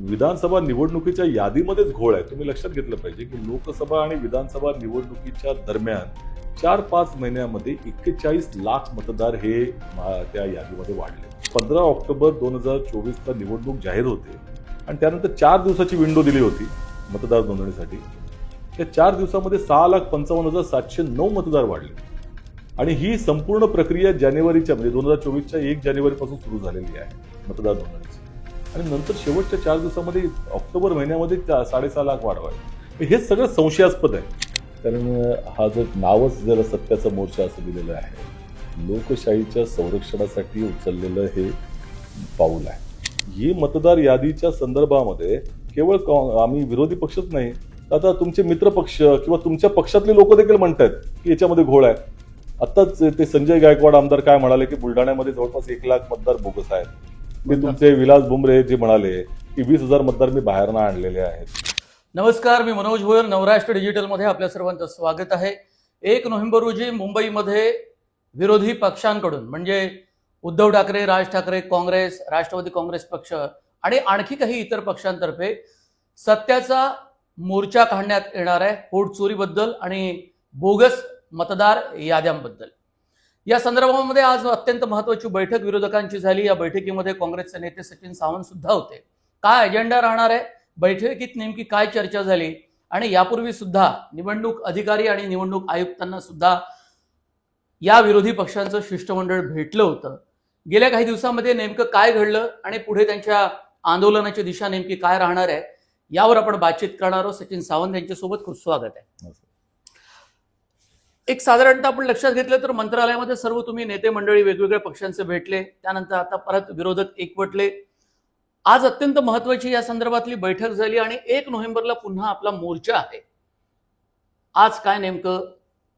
विधानसभा निवडणुकीच्या यादीमध्येच घोळ आहे. तुम्ही लक्षात घेतलं पाहिजे की लोकसभा आणि विधानसभा निवडणुकीच्या दरम्यान 4-5 महिन्यामध्ये 41 लाख मतदार हे त्या यादीमध्ये वाढले. 15 ऑक्टोबर 2024ला निवडणूक जाहीर होते आणि त्यानंतर 4 दिवसाची विंडो दिली होती मतदार नोंदणीसाठी. त्या 4 दिवसामध्ये 6,55,709 मतदार वाढले आणि ही संपूर्ण प्रक्रिया जानेवारीच्या म्हणजे 2024च्या 1 जानेवारीपासून सुरू झालेली आहे मतदार नोंदणीची. आणि नंतर शेवटच्या 4 दिवसामध्ये ऑक्टोबर महिन्यामध्ये 6.5 लाख वाढवाय. हे सगळं संशयास्पद आहे. कारण हा जर नावच जर सत्याचा मोर्चा असं दिलेलं आहे, लोकशाहीच्या संरक्षणासाठी उचललेलं हे पाऊल आहे. ही मतदार यादीच्या संदर्भामध्ये केवळ आम्ही विरोधी पक्षच नाही, आता तुमचे मित्र पक्ष किंवा तुमच्या पक्षातले लोक देखील म्हणतात की याच्यामध्ये घोळ आहे. आत्ताच ते संजय गायकवाड आमदार काय म्हणाले की बुलढाण्यामध्ये जवळपास 1 लाख मतदार बोगस आहेत. ते तुमचे विलास बुमरे जे म्हणाले की 20,000 मतदार मी बाहेरनं आणलेले आहेत. नमस्कार, मी मनोज भोयर. नवराष्ट्र डिजिटलमध्ये आपल्या सर्वांचं स्वागत आहे. 1 नोव्हेंबर रोजी मुंबईमध्ये विरोधी पक्षांकडून म्हणजे उद्धव ठाकरे, राज ठाकरे, काँग्रेस, राष्ट्रवादी काँग्रेस पक्ष आणि आणखी काही इतर पक्षांतर्फे सत्याचा मोर्चा काढण्यात येणार आहे वोट चोरीबद्दल आणि बोगस मतदार याद्यांबद्दल. या संदर्भामध्ये आज अत्यंत महत्त्वाची बैठक विरोधकांची झाली. या बैठकीमध्ये काँग्रेसचे नेते सचिन सावंत सुद्धा होते. काय अजेंडा राहणार आहे, बैठकीत नेमकी काय चर्चा झाली आणि यापूर्वी सुद्धा निवडणूक अधिकारी आणि निवडणूक आयुक्तांना सुद्धा या विरोधी पक्षांचं शिष्टमंडळ भेटलं होतं. गेल्या काही दिवसांमध्ये नेमकं काय घडलं आणि पुढे त्यांच्या आंदोलनाची दिशा नेमकी काय राहणार आहे यावर आपण बातचीत करणार आहोत. सचिन सावंत यांच्यासोबत खूप स्वागत आहे. एक साधारणतः आपण लक्षात घेतलं तर मंत्रालयामध्ये सर्व तुम्ही नेते मंडळी वेगवेगळ्या पक्षांचे भेटले, त्यानंतर आता परत विरोधक एकवटले. आज अत्यंत महत्वाची या संदर्भातली बैठक झाली आणि 1 नोव्हेंबरला पुन्हा आपला मोर्चा आहे. आज काय नेमकं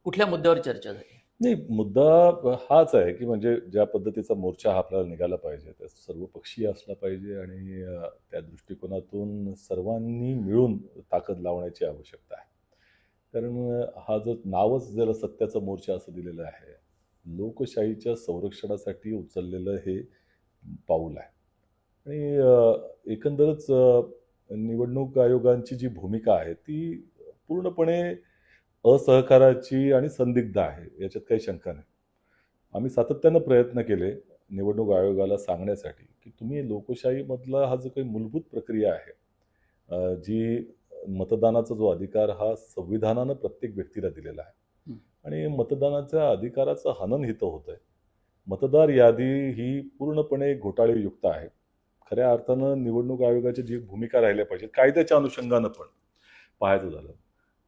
कुठल्या मुद्द्यावर चर्चा झाली? नाही, मुद्दा हाच आहे की म्हणजे ज्या पद्धतीचा मोर्चा हा आपल्याला निघाला पाहिजे, त्या सर्वपक्षीय असला पाहिजे आणि त्या दृष्टिकोनातून सर्वांनी मिळून ताकद लावण्याची आवश्यकता आहे. कारण हा जर नावच जर सत्याचा मोर्चा असं दिलेलं आहे, लोकशाहीच्या संरक्षणासाठी उचललेलं हे पाऊल आहे. आणि एकंदरच निवडणूक आयोगांची जी भूमिका आहे ती पूर्णपणे असहकाराची आणि संदिग्ध आहे, याच्यात काही शंका नाही. आम्ही सातत्यानं प्रयत्न केले निवडणूक आयोगाला सांगण्यासाठी की तुम्ही लोकशाहीमधला हा जो काही मूलभूत प्रक्रिया आहे, जी मतदानाचा जो अधिकार हा संविधानानं प्रत्येक व्यक्तीला दिलेला आहे आणि मतदानाच्या अधिकाराचं हनन हितं होत आहे. मतदार यादी ही पूर्णपणे घोटाळेयुक्त आहे. खऱ्या अर्थानं निवडणूक आयोगाची जी भूमिका राहिल्या पाहिजे कायद्याच्या अनुषंगानं पण पाहायचं झालं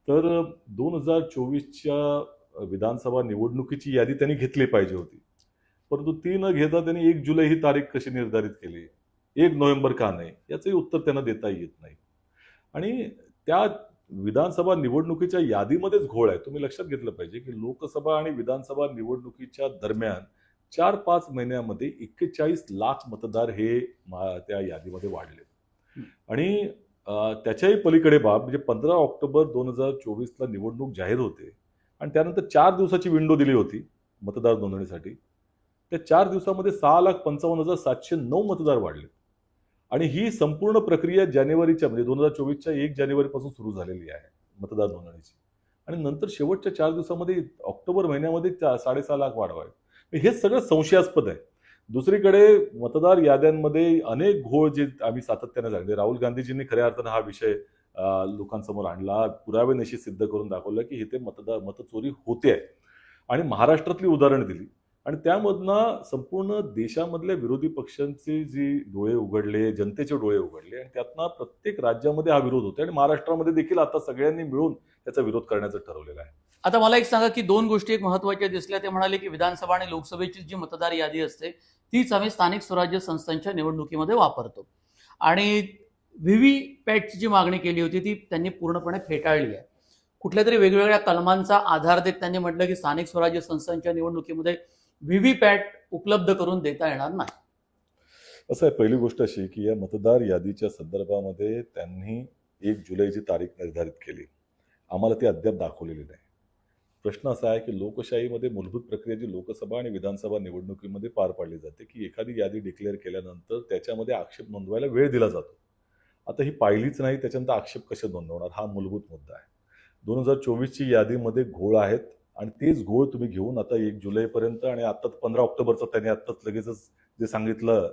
तर 2024च्या विधानसभा निवडणुकीची यादी त्यांनी घेतली पाहिजे होती, परंतु ती न घेता त्यांनी 1 जुलै ही तारीख कशी निर्धारित केली, 1 नोव्हेंबर का नाही, याचंही उत्तर त्यांना देता येत नाही. आणि त्या विधानसभा निवडणुकीच्या यादीमध्येच घोळ आहे. तुम्ही लक्षात घेतलं पाहिजे की लोकसभा आणि विधानसभा निवडणुकीच्या दरम्यान 4-5 महिन्यामध्ये 41 लाख मतदार हे त्या यादीमध्ये वाढले. आणि त्याच्याही पलीकडे बाब म्हणजे 15 ऑक्टोबर 2024ला निवडणूक जाहीर होते आणि त्यानंतर 4 दिवसाची विंडो दिली होती मतदार नोंदणीसाठी. त्या 4 दिवसामध्ये 6,55,709 मतदार वाढले आणि ही संपूर्ण प्रक्रिया जानेवारीच्या म्हणजे 2024च्या 1 जानेवारीपासून सुरू झालेली आहे मतदार नोंदणीची. आणि नंतर शेवटच्या 4 दिवसामध्ये ऑक्टोबर महिन्यामध्ये 6.5 लाख वाढवाय. हे सगळं संशयास्पद आहे. दुसरीकडे मतदार याद्यांमध्ये अनेक घोळ जे आम्ही सातत्याने सांगितले. राहुल गांधीजींनी खऱ्या अर्थानं हा विषय लोकांसमोर आणला, पुरावे निश्चित सिद्ध करून दाखवलं की इथे मतचोरी होते आहे आणि महाराष्ट्रातली उदाहरणं दिली. आणि त्यामधनं संपूर्ण देशामधल्या विरोधी पक्षांचे जे डोळे उघडले, जनतेचे डोळे उघडले आणि त्यातनं प्रत्येक राज्यामध्ये हा विरोध होतो आणि महाराष्ट्रामध्ये देखील आता सगळ्यांनी मिळून त्याचा विरोध करण्याचं ठरवलेलं आहे. आता मला एक सांगा की 2 गोष्टी एक महत्त्वाच्या दिसल्या. ते म्हणाले की विधानसभा आणि लोकसभेची जी मतदार यादी असते तीच आम्ही स्थानिक स्वराज्य संस्थांच्या निवडणुकीमध्ये वापरतो आणि व्हीव्हीपॅटची जी मागणी केली होती ती त्यांनी पूर्णपणे फेटाळली आहे. कुठल्या तरी वेगवेगळ्या कलमांचा आधार देत त्यांनी म्हटलं की स्थानिक स्वराज्य संस्थांच्या निवडणुकीमध्ये व्हीव्हीपॅट उपलब्ध करून देता येणार नाही. असं आहे, पहिली गोष्ट अशी की या मतदार यादीच्या संदर्भामध्ये त्यांनी 1 जुलैची तारीख निर्धारित केली, आम्हाला ती अद्याप दाखवलेली नाही. प्रश्न असा आहे की लोकशाहीमध्ये मूलभूत प्रक्रिया जी लोकसभा आणि विधानसभा निवडणुकीमध्ये पार पाडली जाते की एखादी यादी डिक्लेअर केल्यानंतर त्याच्यामध्ये आक्षेप नोंदवायला वेळ दिला जातो आता ही पाहिलीच नाही, त्याच्यानंतर आक्षेप कसे नोंदवणार, हा मूलभूत मुद्दा आहे. 2024ची यादीमध्ये घोळ आहेत आणि तेच घोळ तुम्ही घेऊन आता 1 जुलैपर्यंत आणि आता 15 ऑक्टोबरचं त्यांनी आत्ताच लगेचच जे सांगितलं,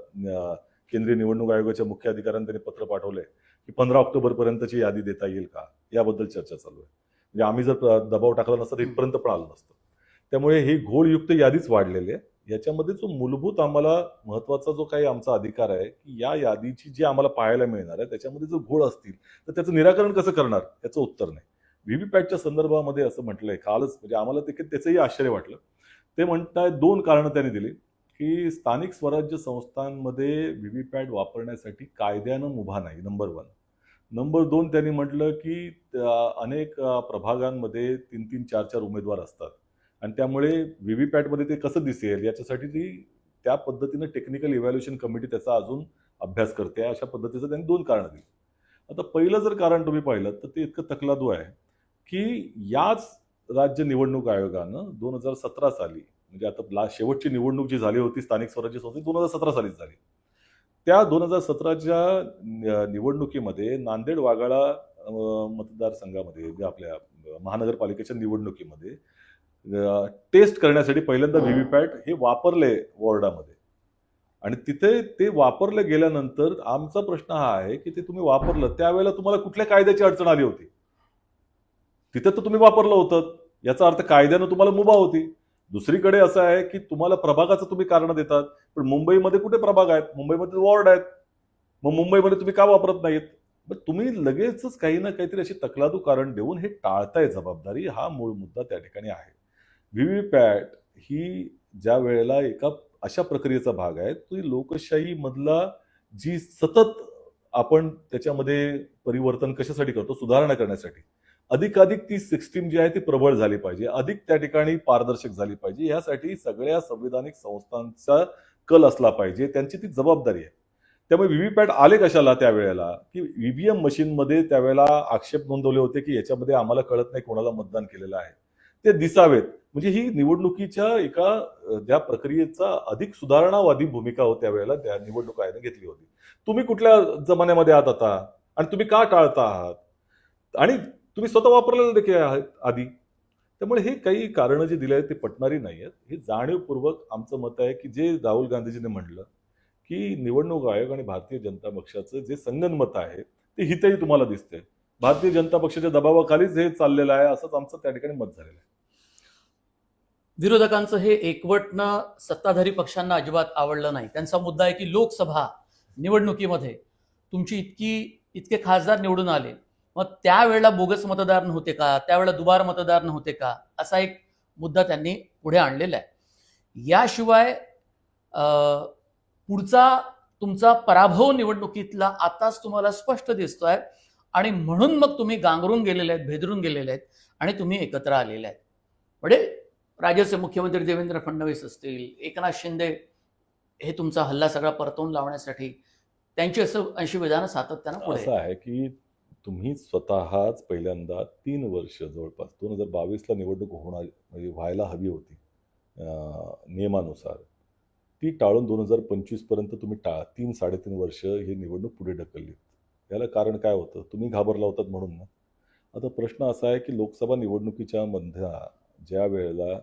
केंद्रीय निवडणूक आयोगाच्या मुख्य अधिकाऱ्यांनी त्यांनी पत्र पाठवलंय की 15 ऑक्टोबरपर्यंतची यादी देता येईल का, याबद्दल चर्चा चालू आहे. म्हणजे आम्ही जर दबाव टाकला नसता तर इथपर्यंत पण आलं नसतं. त्यामुळे ही घोळयुक्त यादीच वाढलेली आहे. याच्यामध्ये जो मूलभूत आम्हाला महत्वाचा जो काही आमचा अधिकार आहे की या यादीची जी आम्हाला पाहायला मिळणार आहे त्याच्यामध्ये जर घोळ असतील तर त्याचं निराकरण कसं करणार, याचं उत्तर नाही. व्हीव्हीपॅटच्या संदर्भामध्ये असं म्हटलंय कालच, म्हणजे आम्हाला त्याचंही आश्चर्य वाटलं. ते म्हणताय 2 कारणं त्यांनी दिली की स्थानिक स्वराज्य संस्थांमध्ये व्हीव्हीपॅट वापरण्यासाठी कायद्यानं मुभा नाही, नंबर 1. नंबर 2 त्यांनी म्हटलं की अनेक प्रभागांमध्ये 3-3, 4-4 उमेदवार असतात आणि त्यामुळे व्हीव्हीपॅटमध्ये ते कसं दिसेल याच्यासाठी ती त्या पद्धतीनं टेक्निकल इव्हॅल्युएशन कमिटी त्याचा अजून अभ्यास करते, अशा पद्धतीचं त्यांनी 2 कारणं दिली. आता पहिलं जर कारण तुम्ही पाहिलं तर ते इतकं तकलादू आहे की याच राज्य निवडणूक आयोगानं 2017 साली, म्हणजे आता शेवटची निवडणूक जी झाली होती स्थानिक स्वराज्य संस्थे 2017 सालीच झाली. त्या 2017च्या निवडणुकीमध्ये नांदेड वाघाळा मतदारसंघामध्ये, जे आपल्या महानगरपालिकेच्या निवडणुकीमध्ये टेस्ट करण्यासाठी पहिल्यांदा व्हीव्हीपॅट हे वापरले वॉर्डामध्ये. आणि तिथे ते वापरलं गेल्यानंतर आमचा प्रश्न हा आहे की ते तुम्ही वापरलं त्यावेळेला तुम्हाला कुठल्या कायद्याची अडचण आली होती? तिथे तर तुम्ही वापरलं होतं, याचा अर्थ कायद्यानं तुम्हाला मुभा होती. दुसरीकडे असं आहे की तुम्हाला प्रभागाचं तुम्ही कारण देतात, पण मुंबईमध्ये कुठे प्रभाग आहेत? मुंबईमध्ये वॉर्ड आहेत. मग मुंबईमध्ये तुम्ही का वापरत नाहीत? मग तुम्ही लगेचच काही ना काहीतरी अशी तकलादू कारण देऊन हे टाळताय जबाबदारी, हा मूळ मुद्दा त्या ठिकाणी आहे. व्हीव्हीपॅट ही ज्या वेळेला एका अशा प्रक्रियेचा भाग आहे, तो लोकशाही मधला जी सतत आपण त्याच्यामध्ये परिवर्तन कशासाठी करतो, सुधारणा करण्यासाठी. अधिकाधिक ती सिस्टीम जी आहे ती प्रबळ झाली पाहिजे, अधिक त्या ठिकाणी पारदर्शक झाली पाहिजे, यासाठी सगळ्या संविधानिक संस्थांचा कल असला पाहिजे, त्यांची ती जबाबदारी आहे. त्यामुळे व्हीव्हीपॅट आले कशाला त्यावेळेला की ईव्हीएम मशीनमध्ये त्यावेळेला आक्षेप नोंदवले होते की याच्यामध्ये आम्हाला कळत नाही कोणाला मतदान केलेलं आहे, ते दिसावेत. म्हणजे ही निवडणुकीच्या एका ज्या प्रक्रियेचा अधिक सुधारणावादी भूमिका होत्या वेळेला त्या निवडणूक आयोगाने घेतली होती. तुम्ही कुठल्या जमान्यामध्ये आहात आता आणि तुम्ही का टाळता आहात? आणि तुम्ही स्वतः वापरलेले देखील आहेत आधी. त्यामुळे हे काही कारणं जे दिली आहेत ते पटणारी नाही आहेत. हे जाणीवपूर्वक आमचं मत आहे की जे राहुल गांधीजीने म्हटलं की निवडणूक आयोग आणि भारतीय जनता पक्षाचं जे संगनमत आहे ते हितही तुम्हाला दिसते. भारतीय जनता पक्षाच्या दबावाखालीच हे चाललेलं आहे, असंच आमचं त्या ठिकाणी मत झालेलं आहे. विरोधकांचं हे एकवटणं सत्ताधारी पक्षांना अजिबात आवडलं नाही. त्यांचा मुद्दा आहे की लोकसभा निवडणुकीमध्ये तुमची इतके खासदार निवडून आले, मग त्यावेळेला बोगस मतदार नव्हते का, त्यावेळेला दुबार मतदार नव्हते का, असा एक मुद्दा त्यांनी पुढे आणलेला आहे. याशिवाय पुढचा तुमचा पराभव निवडणुकीतला आताच तुम्हाला स्पष्ट दिसतोय आणि म्हणून मग तुम्ही गांगरून गेलेले आहेत, भेदरून गेलेले आहेत आणि तुम्ही एकत्र आलेले आहेत. म्हणजे राज्याचे मुख्यमंत्री देवेंद्र फडणवीस असतील, एकनाथ शिंदे, हे तुमचा हल्ला सगळा परतवून लावण्यासाठी त्यांची अशी विधानं सातत्यानं पुढे असं आहे की तुम्ही स्वतःच पहिल्यांदा 3 वर्ष जवळपास 2022ला निवडणूक होणार, म्हणजे व्हायला हवी होती नियमानुसार, ती टाळून 2025 पर्यंत तुम्ही 3-3.5 वर्ष ही निवडणूक पुढे ढकलली. याला कारण काय होतं? तुम्ही घाबरला होतात म्हणून ना. आता प्रश्न असा आहे की लोकसभा निवडणुकीच्या मध्या ज्या वेळेला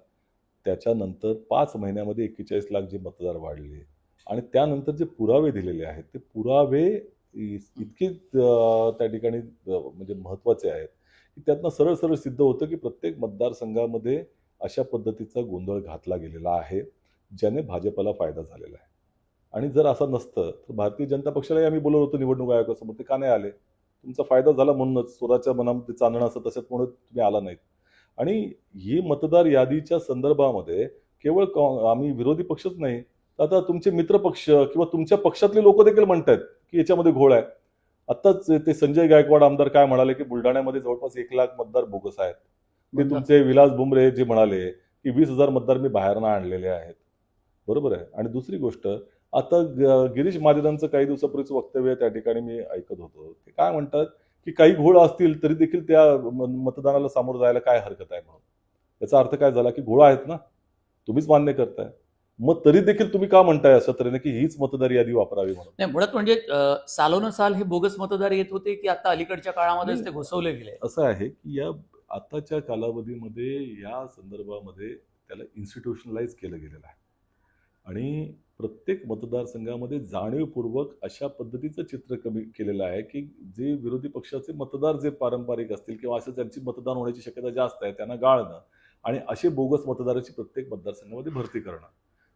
त्याच्यानंतर 5 महिन्यामध्ये 41 लाख जे मतदार वाढले आणि त्यानंतर जे पुरावे दिलेले आहेत ते पुरावे इतके त्या ठिकाणी म्हणजे महत्त्वाचे आहेत की त्यातनं सरळ सरळ सिद्ध होतं की प्रत्येक मतदारसंघामध्ये अशा पद्धतीचा गोंधळ घातला गेलेला आहे ज्याने भाजपला फायदा झालेला आहे. आणि जर असं नसतं तर भारतीय जनता पक्षालाही आम्ही बोलवलं होतं निवडणूक आयोगासमोर, ते का नाही आले? तुमचा फायदा झाला म्हणूनच, स्वराच्या मनामध्ये चांदणं असं तसंच म्हणून तुम्ही आला नाहीत. आणि ही मतदार यादीच्या संदर्भामध्ये केवळ आम्ही विरोधी पक्षच नाही, आता तुमचे मित्र पक्ष किंवा तुमच्या पक्षातले लोक देखील म्हणतात की याच्यामध्ये घोळ आहे. आत्ताच ते संजय गायकवाड आमदार काय म्हणाले की बुलढाण्यामध्ये जवळपास 1 लाख मतदार बोगस आहेत. ते तुमचे विलास बुमरे जे म्हणाले की 20,000 मतदार मी बाहेरनं आणलेले आहेत. बरोबर आहे. आणि दुसरी गोष्ट, आता गिरीश महाजनांचं काही दिवसापूर्वीचं वक्तव्य त्या ठिकाणी मी ऐकत होतो. ते काय म्हणतात की काही घोळ असतील तरी देखील त्या मतदानाला सामोरं जायला काय हरकत आहे म्हणून. याचा अर्थ काय झाला की घोळ आहेत ना, तुम्हीच मान्य करताय. मग तरी देखील तुम्ही का म्हणताय अशा तऱ्हेने की हीच मतदार यादी वापरावी म्हणून? नाही, मुळात म्हणजे सालोनसाल हे बोगस मतदार येत होते की आता अलीकडच्या काळामध्येच ते घुसवले गेले? असं आहे की या आताच्या कालावधीमध्ये या संदर्भामध्ये त्याला इन्स्टिट्यूशनलाइज केलं गेलेलं आहे आणि प्रत्येक मतदारसंघामध्ये जाणीवपूर्वक अशा पद्धतीचं चित्र कमी केलेलं आहे की जे विरोधी पक्षाचे मतदार जे पारंपरिक असतील किंवा असं ज्यांची मतदान होण्याची शक्यता जास्त आहे त्यांना गाळणं आणि असे बोगस मतदाराची प्रत्येक मतदारसंघामध्ये भरती करणं.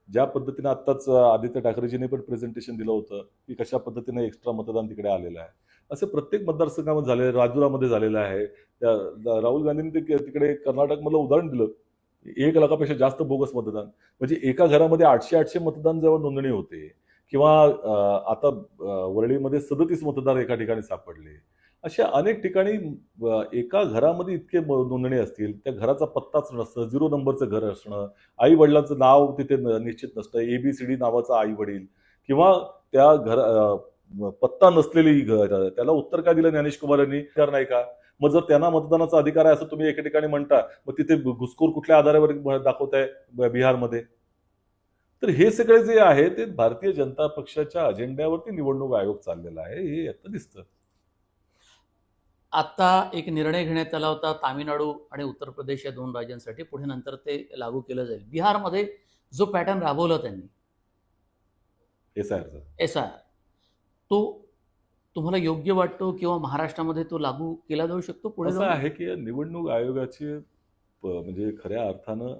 ज्या पद्धतीनं आत्ताच आदित्य ठाकरेजींनी पण प्रेझेंटेशन दिलं होतं की कशा पद्धतीने एक्स्ट्रा मतदान तिकडे आलेलं आहे, असे प्रत्येक मतदारसंघामध्ये झाले, राजुरामध्ये झालेलं आहे. राहुल गांधींनी तिकडे कर्नाटकमधलं उदाहरण दिलं, 1 लाखापेक्षा जास्त बोगस मतदान. म्हणजे एका घरामध्ये 800 मतदान जेव्हा नोंदणी होते किंवा आता वरळीमध्ये 37 मतदार एका ठिकाणी सापडले, अशा अनेक ठिकाणी एका घरामध्ये इतके नोंदणी असतील, त्या घराचा पत्ताच नसतं, 0 नंबरचं घर असणं, आई वडिलांचं नाव तिथे निश्चित नसतं, ABCD नावाचा आई वडील किंवा त्या पत्ता नसलेली घर, त्याला उत्तर काय दिलं ज्ञानेश कुमार यांनी? अधिकार नाही का? मग जर त्यांना मतदानाचा अधिकार आहे असं तुम्ही एका ठिकाणी म्हणता, मग तिथे घुसखोर कुठल्या आधारावर दाखवताय बिहारमध्ये? तर हे सगळे जे आहे ते भारतीय जनता पक्षाच्या अजेंड्यावरती निवडणूक आयोग चाललेला आहे, हे आता दिसतं. आता एक निर्णय घेण्यात आला होता तामिळनाडू आणि उत्तर प्रदेश या 2 राज्यांसाठी, पुढे नंतर ते लागू केलं जाईल. बिहारमध्ये जो पॅटर्न राबवला त्यांनी SIRचा. SIR, तो तुम्हाला योग्य वाटतो किंवा महाराष्ट्रामध्ये तो लागू केला जाऊ शकतो पुढे असं जाऊन? आहे की निवडणूक आयोगाची म्हणजे खऱ्या अर्थानं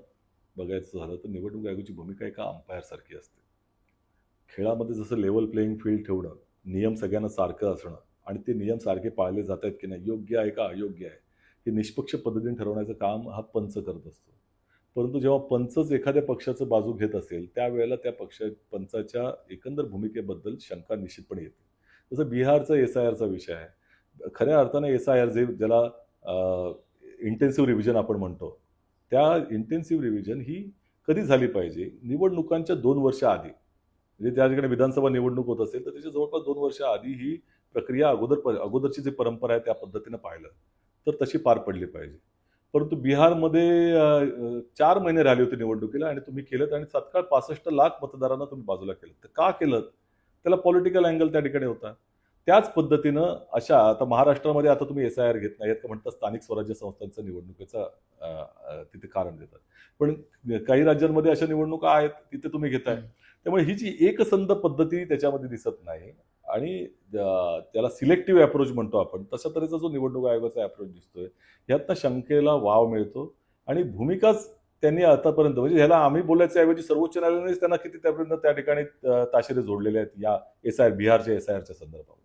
बघायचं झालं तर निवडणूक आयोगाची भूमिका एका अंपायर सारखी असते. खेळामध्ये जसं लेवल प्लेइंग फील्ड ठेवणं, नियम सगळ्यांना सारखं असणं आणि ते नियम सारखे पाळले जात आहेत की नाही, योग्य आहे का अयोग्य आहे, हे निष्पक्ष पद्धतीने ठरवण्याचं काम हा पंच करत असतो. परंतु जेव्हा पंचच एखाद्या पक्षाचं बाजू घेत असेल त्यावेळेला त्या पंचाच्या एकंदर भूमिकेबद्दल शंका निश्चितपणे येते. जसं बिहारचा SIRचा विषय आहे. खऱ्या अर्थानं SIR ज्याला इंटेन्सिव्ह रिव्हिजन आपण म्हणतो, त्या इंटेन्सिव्ह रिव्हिजन ही कधी झाली पाहिजे? निवडणुकांच्या 2 वर्ष आधी. म्हणजे त्या ठिकाणी विधानसभा निवडणूक होत असेल तर त्याच्या जवळपास 2 वर्ष आधी ही प्रक्रिया अगोदरची जी परंपरा आहे त्या पद्धतीनं पाहिलं तर तशी पार पडली पाहिजे. परंतु बिहारमध्ये 4 महिने राहिले होते निवडणुकीला आणि तुम्ही केलं आणि तत्काळ 65 लाख मतदारांना तुम्ही बाजूला केलं. तर का केलं? त्याला पॉलिटिकल अँगल त्या ठिकाणी होता. त्याच पद्धतीनं अशा आता महाराष्ट्रामध्ये आता तुम्ही SIR घेत नाहीत का म्हणतात, स्थानिक स्वराज्य संस्थांचं निवडणुकीचं तिथे कारण देतात. पण काही राज्यांमध्ये अशा निवडणुका आहेत तिथे तुम्ही घेताय. त्यामुळे ही जी एकसंध पद्धती त्याच्यामध्ये दिसत नाही आणि त्याला सिलेक्टिव्ह अप्रोच म्हणतो आपण, तशा तऱ्हेचा जो निवडणूक आयोगाचा अप्रोच दिसतोय, ह्यातनं शंकेला वाव मिळतो आणि भूमिकाच त्यांनी आतापर्यंत म्हणजे ह्याला आम्ही बोलायच्या ऐवजी सर्वोच्च न्यायालयानेच त्यांना किती त्यापर्यंत त्या ठिकाणी ताशेरे जोडलेले आहेत या बिहारच्या SIRच्या संदर्भामध्ये.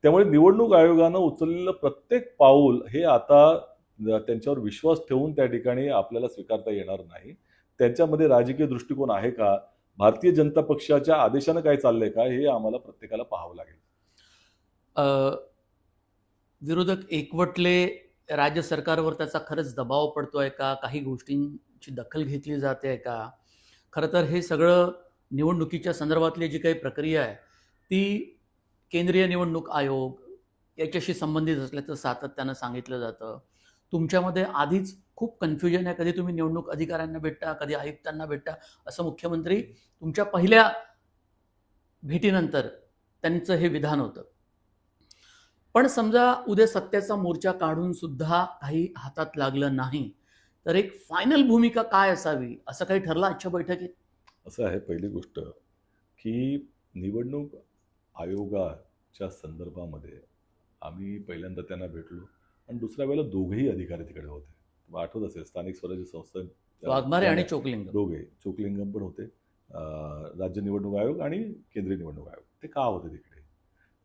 त्यामुळे निवडणूक आयोगानं उचललेलं प्रत्येक पाऊल हे आता त्यांच्यावर विश्वास ठेवून त्या ठिकाणी आपल्याला स्वीकारता येणार नाही. त्यांच्यामध्ये राजकीय दृष्टिकोन आहे का, भारतीय जनता पक्षाच्या आदेशानं काय चाललंय का, हे आम्हाला प्रत्येकाला पाहावं लागेल. विरोधक एकवटले, राज्य सरकारवर त्याचा खरंच दबाव पडतोय का, काही गोष्टींची दखल घेतली जाते का? खरं तर हे सगळं निवडणुकीच्या संदर्भातली जी काही प्रक्रिया आहे ती केंद्रीय निवडणूक आयोग याच्याशी संबंधित असल्याचं सातत्यानं सांगितलं जातं. तुमच्यामध्ये आधीच खूप कन्फ्युजन आहे, कधी तुम्ही निवडणूक अधिकाऱ्यांना भेटता, कधी आयुक्तांना भेटता, असं मुख्यमंत्री तुमच्या पहिल्या भेटीनंतर त्यांचं हे विधान होतं. पण समजा उद्या सत्याचा मोर्चा काढून सुद्धा काही हातात लागलं नाही तर एक फायनल भूमिका काय असावी असं काही ठरलं आजच्या बैठकीत? असं आहे, पहिली गोष्ट की निवडणूक आयोगाच्या संदर्भामध्ये आम्ही पहिल्यांदा त्यांना भेटलो आणि दुसऱ्या वेळेला दोघेही अधिकारी तिकडे होते. आठवत असेल, स्थानिक स्वराज्य संस्था वाघमारे आणि चोकलिंगम, दोघे, चोकलिंगम पण होते, राज्य निवडणूक आयोग आणि केंद्रीय निवडणूक आयोग. ते का होते तिकडे?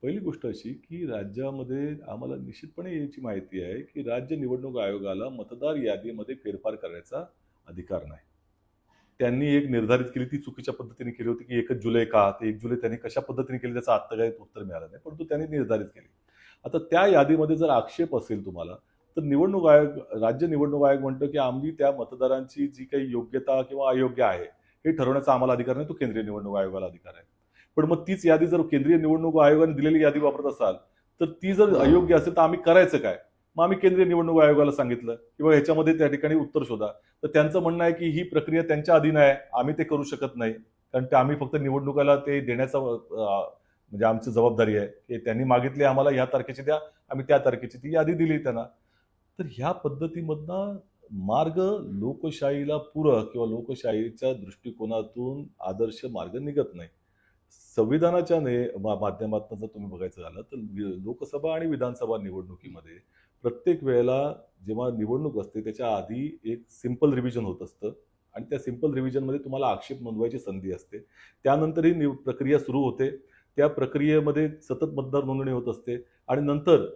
पहिली गोष्ट अशी की राज्यामध्ये आम्हाला निश्चितपणे याची माहिती आहे की राज्य निवडणूक आयोगाला मतदार यादीमध्ये फेरफार करायचा अधिकार नाही. त्यांनी एक निर्धारित केली, ती चुकीच्या पद्धतीने केली होती की 1 जुलै का, ते 1 जुलै त्यांनी कशा पद्धतीने केली त्याचं आत्ता काही उत्तर मिळालं नाही, परंतु त्यांनी निर्धारित केली. आता त्या यादीमध्ये जर आक्षेप असेल तुम्हाला तर निवडणूक आयोग, राज्य निवडणूक आयोग म्हणतो की आम्ही त्या मतदारांची जी काही योग्यता किंवा अयोग्य आहे हे ठरवण्याचा आम्हाला अधिकार नाही, तो केंद्रीय निवडणूक आयोगाला अधिकार आहे. पण मग तीच यादी जर केंद्रीय निवडणूक आयोगाने दिलेली यादी वापरत असाल तर ती जर अयोग्य असेल तर आम्ही करायचं काय? मग आम्ही केंद्रीय निवडणूक आयोगाला सांगितलं किंवा ह्याच्यामध्ये त्या ठिकाणी उत्तर शोधा. तर त्यांचं म्हणणं आहे की ही प्रक्रिया त्यांच्या अधीन आहे, आम्ही ते करू शकत नाही. कारण ते आम्ही फक्त निवडणुकाला ते देण्याचा म्हणजे आमची जबाबदारी आहे की त्यांनी मागितले आम्हाला ह्या तारखेची द्या, आम्ही त्या तारखेची ती यादी दिली त्यांना. तर ह्या पद्धतीमधनं मार्ग लोकशाहीला पूरक किंवा लोकशाहीच्या दृष्टिकोनातून आदर्श मार्ग निघत नाही. संविधानाच्या माध्यमातून जर तुम्ही बघायचं झालं तर लोकसभा आणि विधानसभा निवडणुकीमध्ये प्रत्येक वेळेला जेव्हा निवडणूक असते त्याच्या आधी एक सिंपल रिव्हिजन होत असतं आणि त्या सिंपल रिव्हिजनमध्ये तुम्हाला आक्षेप नोंदवायची संधी असते. त्यानंतर ही प्रक्रिया सुरू होते. त्या प्रक्रियेमध्ये सतत मतदार नोंदणी होत असते आणि नंतर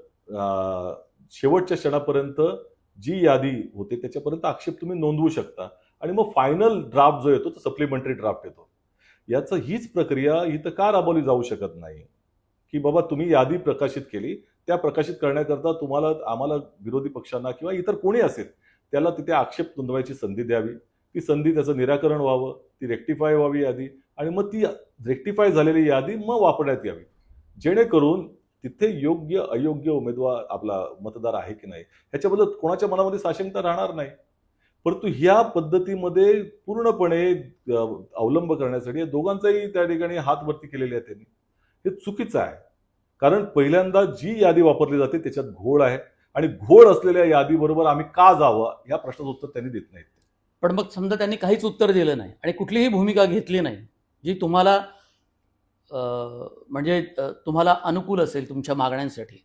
शेवटच्या क्षणापर्यंत जी यादी होते त्याच्यापर्यंत आक्षेप तुम्ही नोंदवू शकता आणि मग फायनल ड्राफ्ट जो येतो तो सप्लिमेंटरी ड्राफ्ट येतो. याचं हीच प्रक्रिया इथं का राबवली जाऊ शकत नाही की बाबा तुम्ही यादी प्रकाशित केली, त्या प्रकाशित करण्याकरता तुम्हाला आम्हाला विरोधी पक्षांना किंवा इतर कोणी असेल त्याला तिथे आक्षेप नोंदवायची संधी द्यावी, ती संधी त्याचं निराकरण व्हावं, ती रेक्टिफाय व्हावी यादी आणि मग ती रेक्टिफाय झालेली यादी मग वापरण्यात यावी, जेणेकरून तिथे योग्य अयोग्य उमेदवार आपला मतदार आहे की नाही ह्याच्याबद्दल कोणाच्या मनामध्ये साशंकता राहणार नाही. परंतु ह्या पद्धतीमध्ये पूर्णपणे अवलंब करण्यासाठी या दोघांचाही त्या ठिकाणी हात वरती केलेले आहेत त्यांनी. हे चुकीचं आहे. कारण पहिल्यांदा जी यादी वापरली जाते त्याच्यात घोळ आहे आणि घोळ असलेल्या यादीबरोबर आम्ही का जावं या प्रश्नाचं उत्तर त्यांनी देत नाहीत. पण मग समजा त्यांनी काहीच उत्तर दिलं नाही आणि कुठलीही भूमिका घेतली नाही जी तुम्हाला म्हणजे तुम्हाला अनुकूल असेल तुमच्या मागण्यांसाठी,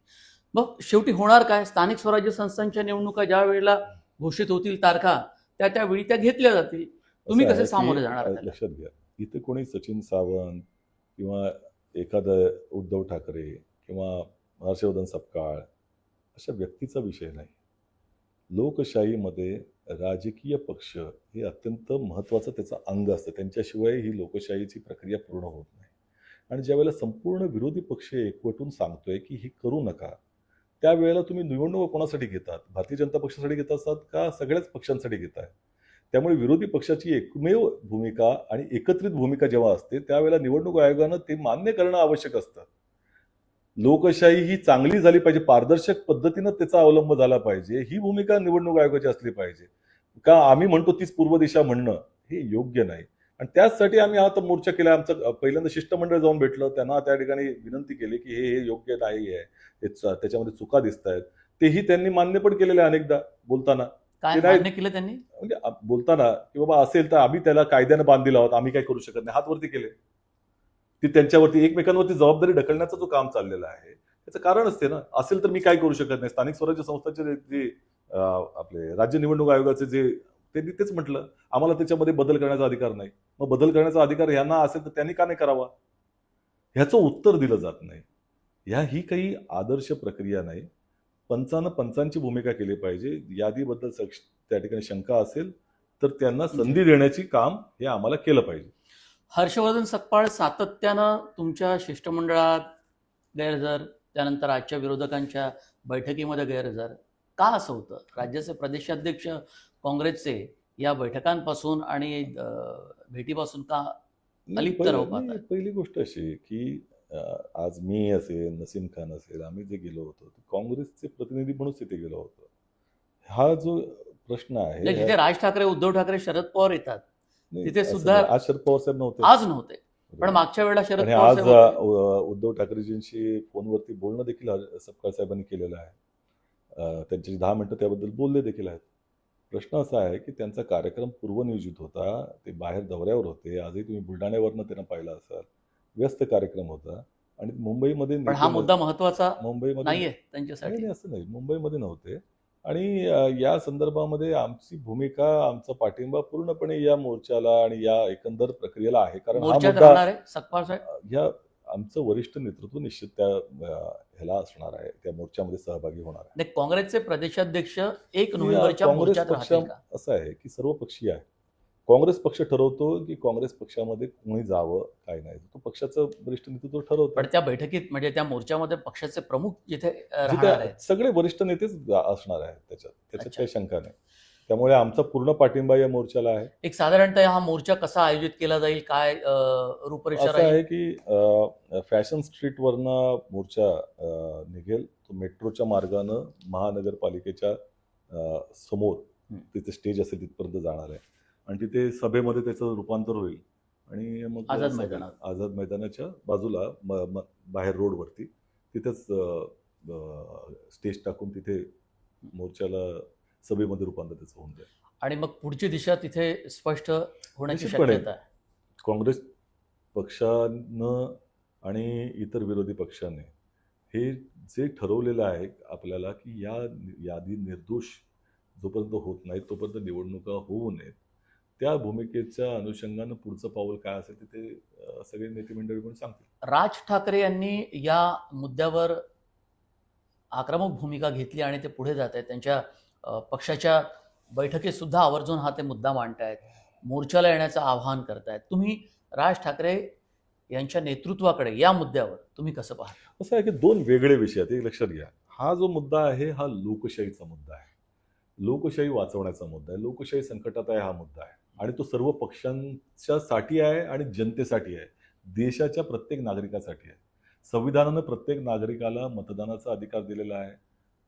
मग शेवटी होणार काय? स्थानिक स्वराज्य संस्थांच्या निवडणुका ज्या वेळेला घोषित होतील तारखा त्यावेळी त्या घेतल्या जातील. तुम्ही असं कसे आहे सामोरे की, जाणार त्याला? लक्षात घ्या, इथे कोणी सचिन सावंत किंवा एखादं उद्धव ठाकरे किंवा हर्षवर्धन सपकाळ अशा व्यक्तीचा विषय नाही. लोकशाहीमध्ये राजकीय पक्ष हे अत्यंत महत्त्वाचं त्याचं अंग असतं. त्यांच्याशिवाय ही लोकशाहीची प्रक्रिया पूर्ण होत नाही. आणि ज्यावेळेला संपूर्ण विरोधी पक्ष एकवटून सांगतोय की हे करू नका, त्यावेळेला तुम्ही निवडणूक कोणासाठी घेतात? भारतीय जनता पक्षासाठी घेत असतात का सगळ्याच पक्षांसाठी घेताय? त्यामुळे विरोधी पक्षाची एकमेव भूमिका आणि एकत्रित भूमिका जेव्हा असते त्यावेळेला निवडणूक आयोगानं ते मान्य करणं आवश्यक असतं. लोकशाही ही चांगली झाली पाहिजे, पारदर्शक पद्धतीनं त्याचा अवलंब झाला पाहिजे, ही भूमिका निवडणूक आयोगाची असली पाहिजे. का आम्ही म्हणतो तीच पूर्व दिशा म्हणणं हे योग्य नाही. आणि त्याचसाठी आम्ही आता मोर्चा केला. आमचं पहिल्यांदा शिष्टमंडळ जाऊन भेटलं, त्यांना त्या ठिकाणी विनंती केली की हे योग्य नाही आहे, त्याच्यामध्ये चुका दिसत आहेत. तेही त्यांनी मान्य पण केलेले अनेकदा बोलताना. काय ते नाही मान्य केलं त्यांनी? म्हणजे बोलताना की बाबा असेल तर आम्ही त्याला कायद्यानं बांधलेलो आहोत, आम्ही काय करू शकत नाही, हात वरती केले. ती त्यांच्यावरती एकमेकांवरती जबाबदारी ढकलण्याचं जो काम चाललेलं आहे त्याचं कारण असते ना. असेल तर मी काय करू शकत नाही. स्थानिक स्वराज्य संस्थांचे जे आपले राज्य निवडणूक आयोगाचे जे त्यांनी तेच म्हटलं आम्हाला त्याच्यामध्ये बदल करण्याचा अधिकार नाही. मग बदल करण्याचा अधिकार यांना असेल तर त्यांनी का नाही करावा? ह्याचं उत्तर दिलं जात नाही. ही काही आदर्श प्रक्रिया नाही. पंचानं पंचांची भूमिका केली पाहिजे. यादीबद्दल त्या ठिकाणी शंका असेल तर त्यांना संधी देण्याची काम हे आम्हाला केलं पाहिजे. हर्षवर्धन सकपाळ सातत्यानं तुमच्या शिष्टमंडळात गैरहजर, त्यानंतर आजच्या विरोधकांच्या बैठकीमध्ये गैरहजर, का असं होतं? राज्याचे प्रदेशाध्यक्ष काँग्रेसचे या बैठकांपासून आणि भेटीपासून का अलिप्त राहू पाहतात? पहिली गोष्ट अशी की आज मी असेल, नसीम खान असेल, आम्ही जे गेलो होतो काँग्रेसचे प्रतिनिधी म्हणून तिथे गेलो होतो. हा जो प्रश्न आहे, जिथे राज ठाकरे, उद्धव ठाकरे, शरद पवार येतात तिथे असं सुद्धा नाही. आज शरद पवार साहेब नव्हते. आज नव्हते, पण मागच्या वेळेला शरद आणि पवार आज साहेब होते. उद्धव ठाकरेजींशी फोनवरती बोलणं देखील सपकाळ साहेबांनी केलेलं आहे. त्यांची 10 मिनिटं त्याबद्दल बोलले देखील आहेत. प्रश्न असा आहे की त्यांचा कार्यक्रम पूर्वनियोजित होता. ते बाहेर दौऱ्यावर होते. आजही तुम्ही बुलढाण्यावरनं त्यांना पाहिलं असाल. व्यस्त कार्यक्रम होता आणि मुंबईमध्ये पण हा मुद्दा महत्वाचा मुंबईमध्ये नाहीये त्यांच्यासाठी. नाही, असं नाही. मुंबईमध्ये नव्हते. आणि या संदर्भामध्ये आमची भूमिका, आमचा पाठिंबा पूर्णपणे या मोर्चाला आणि या एकंदर प्रक्रियेला आहे. कारण हा मोर्चात मुद्दा राहणार आहे सकपाळ साहेब? या आमचं वरिष्ठ नेतृत्व निश्चित त्या ह्याला असणार आहे, त्या मोर्चामध्ये सहभागी होणार आहे. नाही, काँग्रेसचे प्रदेशाध्यक्ष 1 नोव्हेंबरच्या मोर्चात राहतील का? असं आहे की सर्व पक्षीय आहे. काँग्रेस पक्ष ठरवतो की काँग्रेस पक्षामध्ये कोणी जावं काय नाही, तो पक्षाचं वरिष्ठ नेतृत्व ठरवतो. पण त्या बैठकीत म्हणजे त्या मोर्चामध्ये पक्षाचे प्रमुख जिथे राहणार जिथे आहेत सगळे वरिष्ठ नेतेच असणार आहेत त्याच्यात अच्छा. काही शंका नाही. त्यामुळे आमचा पूर्ण पाठिंबा या मोर्चाला आहे. एक साधारणतः हा मोर्चा कसा आयोजित केला जाईल, काय रूपरेषा असं राहील? आहे की फॅशन स्ट्रीटवरनं मोर्चा निघेल. तो मेट्रोच्या मार्गानं महानगरपालिकेच्या समोर तिथे स्टेज असेल तिथपर्यंत जाणार आहे आणि तिथे सभेमध्ये त्याचं रूपांतर होईल आणि मग आझाद मैदानात. आझाद मैदानाच्या बाजूला बाहेर रोडवरती तिथेच स्टेज टाकून तिथे मोर्चाला सभेमध्ये रूपांतर त्याचं होऊन जाईल. आणि मग पुढची दिशा तिथे स्पष्ट होण्याची निश्चितपणे. शक्यता आहे. काँग्रेस पक्षानं आणि इतर विरोधी पक्षाने हे जे ठरवलेलं आहे आपल्याला की या यादी निर्दोष जोपर्यंत होत नाही तोपर्यंत निवडणुका होऊ नयेत, त्या भूमिकेच्या अनुषंगानं पुढचं पाऊल काय असेल ते सगळे नेते मंडळी पण सांगतील. राज ठाकरे यांनी या मुद्द्यावर आक्रमक भूमिका घेतली आणि ते पुढे जात आहेत. त्यांच्या पक्षाच्या बैठकीत सुद्धा आवर्जून हा ते मुद्दा मांडतायत, मोर्चाला येण्याचं आवाहन करतायत. तुम्ही राज ठाकरे यांच्या नेतृत्वाकडे या मुद्द्यावर तुम्ही कसं पाहता? असं आहे की दोन वेगळे विषय आहेत, एक लक्षात घ्या. हा जो मुद्दा आहे हा लोकशाहीचा मुद्दा आहे, लोकशाही वाचवण्याचा मुद्दा आहे, लोकशाही संकटात आहे हा मुद्दा आहे. आणि तो सर्व पक्षांच्यासाठी आहे आणि जनतेसाठी आहे, देशाच्या प्रत्येक नागरिकासाठी आहे. संविधानानं प्रत्येक नागरिकाला मतदानाचा अधिकार दिलेला आहे,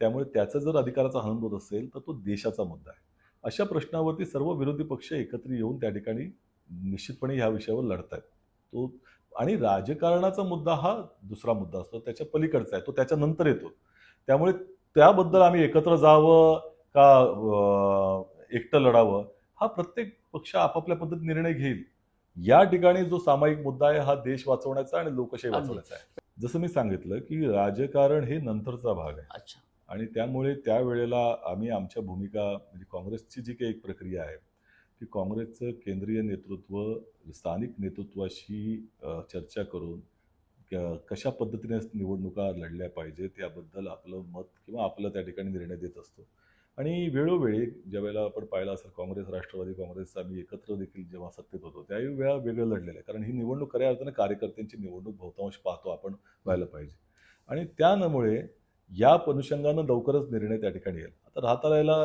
त्यामुळे त्याचा जर अधिकाराचा हनन होत असेल तर तो देशाचा मुद्दा आहे. अशा प्रश्नावरती सर्व विरोधी पक्ष एकत्र येऊन त्या ठिकाणी निश्चितपणे ह्या विषयावर लढतायत. तो आणि राजकारणाचा मुद्दा हा दुसरा मुद्दा असतो, त्याच्या पलीकडचा आहे, तो त्याच्यानंतर येतो. त्यामुळे त्याबद्दल आम्ही एकत्र जावं का एकटं लढावं हा प्रत्येक पक्ष आपापल्या पद्धतीने निर्णय घेईल. या ठिकाणी जो सामायिक मुद्दा आहे हा देश वाचवण्याचा आणि लोकशाही वाचवण्याचा आहे. जसं मी सांगितलं की राजकारण हे नंतरचा भाग आहे. अच्छा. आणि त्यामुळे त्यावेळेला आम्ही आमच्या भूमिका म्हणजे काँग्रेसची जी काही एक प्रक्रिया आहे की काँग्रेसचं केंद्रीय नेतृत्व स्थानिक नेतृत्वाशी चर्चा करून कशा पद्धतीने निवडणुका लढल्या पाहिजेत याबद्दल आपलं मत किंवा आपलं त्या ठिकाणी निर्णय देत असतो. आणि वेळोवेळी ज्यावेळेला आपण पाहिलं असेल काँग्रेस राष्ट्रवादी काँग्रेस आम्ही एकत्र देखील जेव्हा सत्तेत होतो त्याही वेळा वेगळं लढलेलं आहे, कारण ही निवडणूक खऱ्या अर्थानं कार्यकर्त्यांची निवडणूक बहुतांश पाहतो आपण व्हायला पाहिजे. आणि त्यामुळे या अनुषंगानं लवकरच निर्णय त्या ठिकाणी येईल. आता राहता राहिला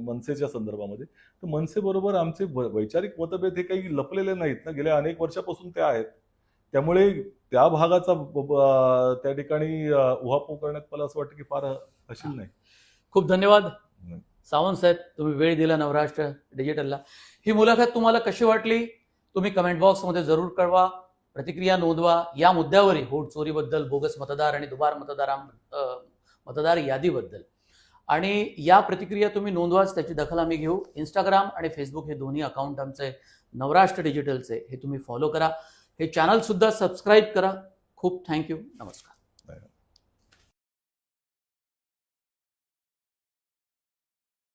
मनसेच्या संदर्भामध्ये, तर मनसेबरोबर आमचे वैचारिक मतभेद हे काही लपलेले नाहीत ना, गेल्या अनेक वर्षापासून ते आहेत. त्यामुळे त्या भागाचा त्या ठिकाणी उहापोह करण्यात मला असं वाटतं की फार हशील नाही. खूप धन्यवाद सावंत साहेब, तुम्ही वेळ दिला नवराष्ट्र डिजिटलला. ही मुलाखत तुम्हाला कशी वाटली तुम्ही कमेंट बॉक्समध्ये जरूर कळवा, प्रतिक्रिया नोंदवा. या मुद्द्यावरही वोट चोरीबद्दल, बोगस मतदार आणि दुबार मतदार यादीबद्दल आणि या प्रतिक्रिया तुम्ही नोंदवाच, त्याची दखल आम्ही घेऊ. इंस्टाग्राम आणि फेसबुक हे दोन्ही अकाउंट आमचे नवराष्ट्र डिजिटलचे, हे तुम्ही फॉलो करा. हे चॅनल सुद्धा सबस्क्राईब करा. खूप थँक्यू. नमस्कार.